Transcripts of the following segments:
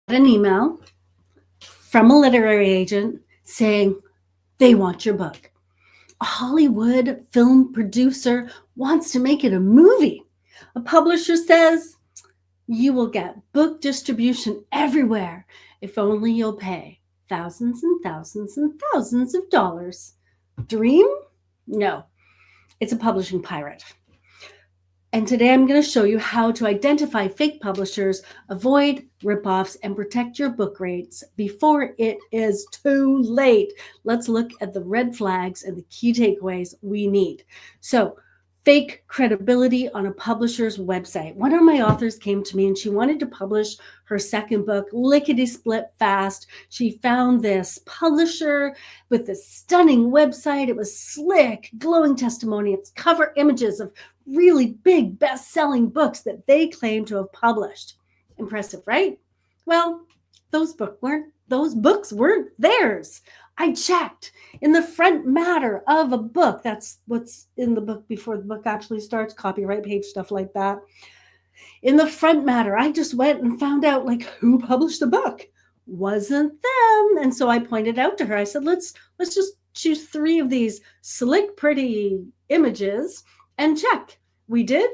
an email from a literary agent saying they want your book. A Hollywood film producer wants to make it a movie. A publisher says you will get book distribution everywhere if only you'll pay thousands and thousands and thousands of dollars. Dream? No, it's a publishing pirate. And today I'm going to show you how to identify fake publishers, avoid ripoffs, and protect your book rates before it is too late. Let's look at the red flags and the key takeaways we need. So, fake credibility on a publisher's website. One of my authors came to me and she wanted to publish her second book, lickety split fast. She found this publisher with this stunning website. It was slick, glowing testimonials, cover images of really big best-selling books that they claim to have published. Impressive, right? Well, those books weren't theirs. I checked in the front matter of a book. That's what's in the book before the book actually starts, copyright page, stuff like that. In the front matter, I just went and found out like who published the book. Wasn't them. And so I pointed out to her, I said, let's just choose 3 of these slick, pretty images and check. We did.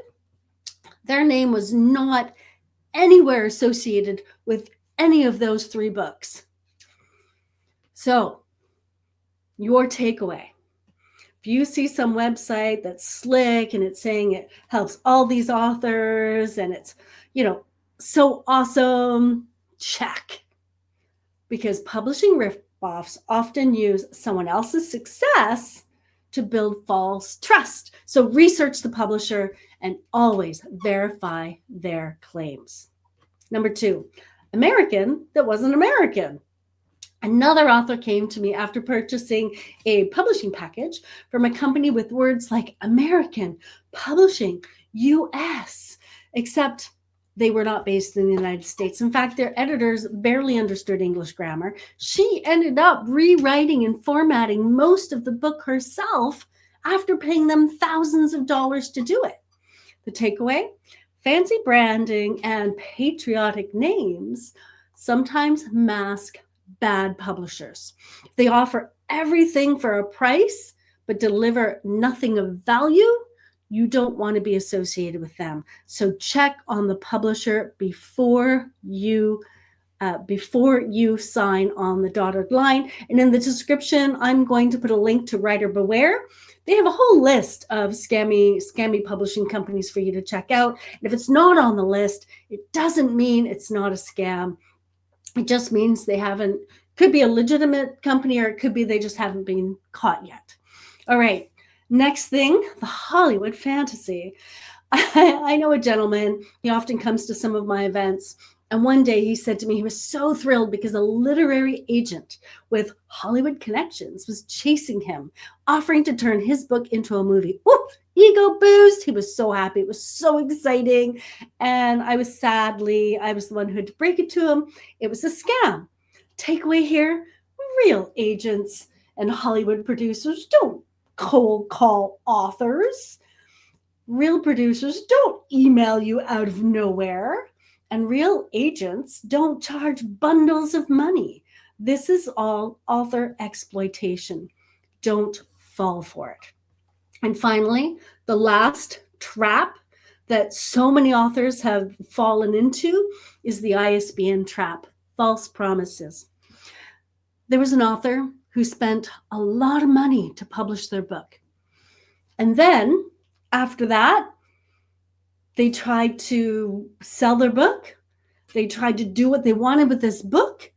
Their name was not anywhere associated with any of those 3 books. So, your takeaway. If you see some website that's slick and it's saying it helps all these authors and it's, so awesome, check. Because publishing ripoffs often use someone else's success to build false trust. So research the publisher and always verify their claims. Number 2, American that wasn't American. Another author came to me after purchasing a publishing package from a company with words like American, publishing, US, except they were not based in the United States. In fact, their editors barely understood English grammar. She ended up rewriting and formatting most of the book herself after paying them thousands of dollars to do it. The takeaway? Fancy branding and patriotic names sometimes mask bad publishers. They offer everything for a price, but deliver nothing of value. You don't want to be associated with them. So check on the publisher before you sign on the dotted line. And in the description, I'm going to put a link to Writer Beware. They have a whole list of scammy publishing companies for you to check out. And if it's not on the list, it doesn't mean it's not a scam. It just means could be a legitimate company, or it could be they just haven't been caught yet. All right, next thing, the Hollywood fantasy. I know a gentleman, he often comes to some of my events, and one day he said to me he was so thrilled because a literary agent with Hollywood connections was chasing him, offering to turn his book into a movie. Ooh, ego boost. He was so happy. It was so exciting. And I was the one who had to break it to him. It was a scam. Takeaway here, real agents and Hollywood producers don't cold call authors. Real producers don't email you out of nowhere. And real agents don't charge bundles of money. This is all author exploitation. Don't fall for it. And finally, the last trap that so many authors have fallen into is the ISBN trap, false promises. There was an author who spent a lot of money to publish their book. And then after that, they tried to sell their book. They tried to do what they wanted with this book.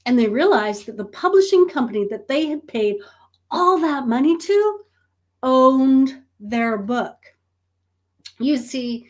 And they realized that the publishing company that they had paid all that money to owned their book. You see,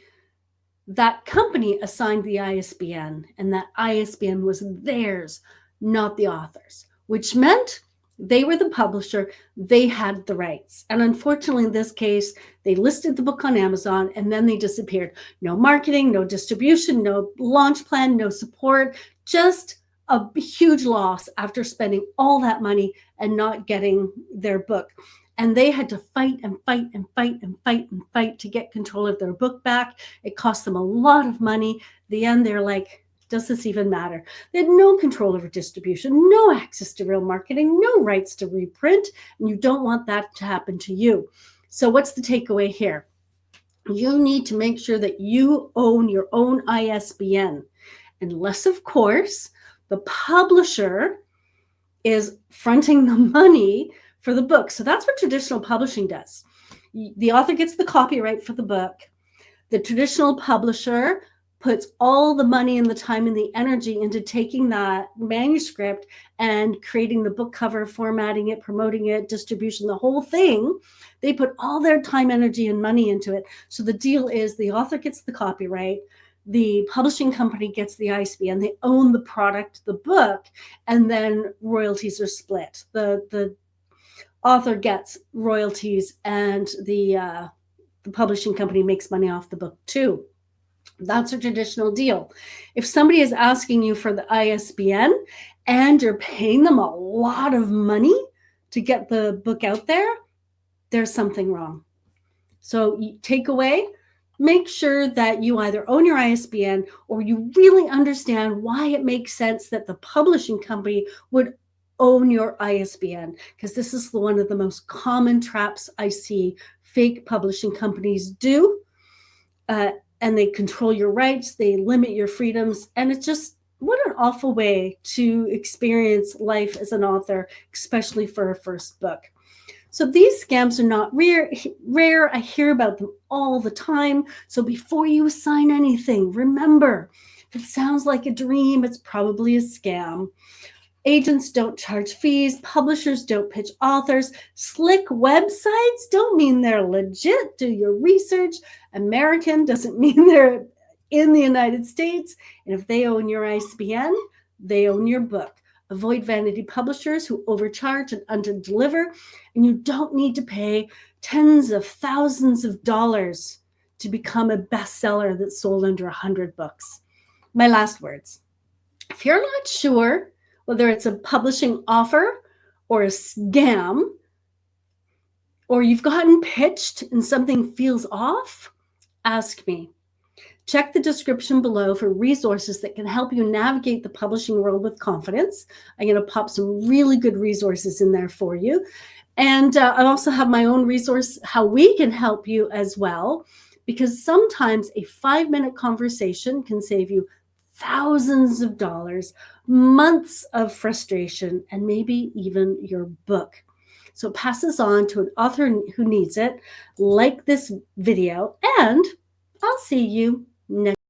that company assigned the ISBN, and that ISBN was theirs, not the author's, which meant they were the publisher, they had the rights. And unfortunately, in this case, they listed the book on Amazon and then they disappeared. No marketing, no distribution, no launch plan, no support, just a huge loss after spending all that money and not getting their book. And they had to fight and fight and fight and fight and fight to get control of their book back. It cost them a lot of money. In the end, they're like, Does this even matter? They had no control over distribution, no access to real marketing, no rights to reprint, and you don't want that to happen to you. So what's the takeaway here? You need to make sure that you own your own ISBN, unless, of course, the publisher is fronting the money for the book. So that's what traditional publishing does. The author gets the copyright for the book. The traditional publisher puts all the money and the time and the energy into taking that manuscript and creating the book cover, formatting it, promoting it, distribution, the whole thing. They put all their time, energy, and money into it. So the deal is the author gets the copyright, the publishing company gets the ISBN, they own the product, the book, and then royalties are split. The author gets royalties, and the publishing company makes money off the book too. That's a traditional deal. If somebody is asking you for the ISBN and you're paying them a lot of money to get the book out there, there's something wrong. So take away, make sure that you either own your ISBN or you really understand why it makes sense that the publishing company would own your ISBN, because this is one of the most common traps I see fake publishing companies do. And they control your rights, they limit your freedoms, and it's just, what an awful way to experience life as an author, especially for a first book. So these scams are not rare. I hear about them all the time. So before you sign anything, remember, if it sounds like a dream, it's probably a scam. Agents don't charge fees. Publishers don't pitch authors. Slick websites don't mean they're legit. Do your research. American doesn't mean they're in the United States. And if they own your ISBN, they own your book. Avoid vanity publishers who overcharge and underdeliver. And you don't need to pay tens of thousands of dollars to become a bestseller that's sold under 100 books. My last words. If you're not sure whether it's a publishing offer or a scam, or you've gotten pitched and something feels off, ask me. Check the description below for resources that can help you navigate the publishing world with confidence. I'm going to pop some really good resources in there for you. And I also have my own resource, how we can help you as well, because sometimes a 5-minute conversation can save you thousands of dollars, months of frustration, and maybe even your book. So pass this on to an author who needs it, like this video, and I'll see you next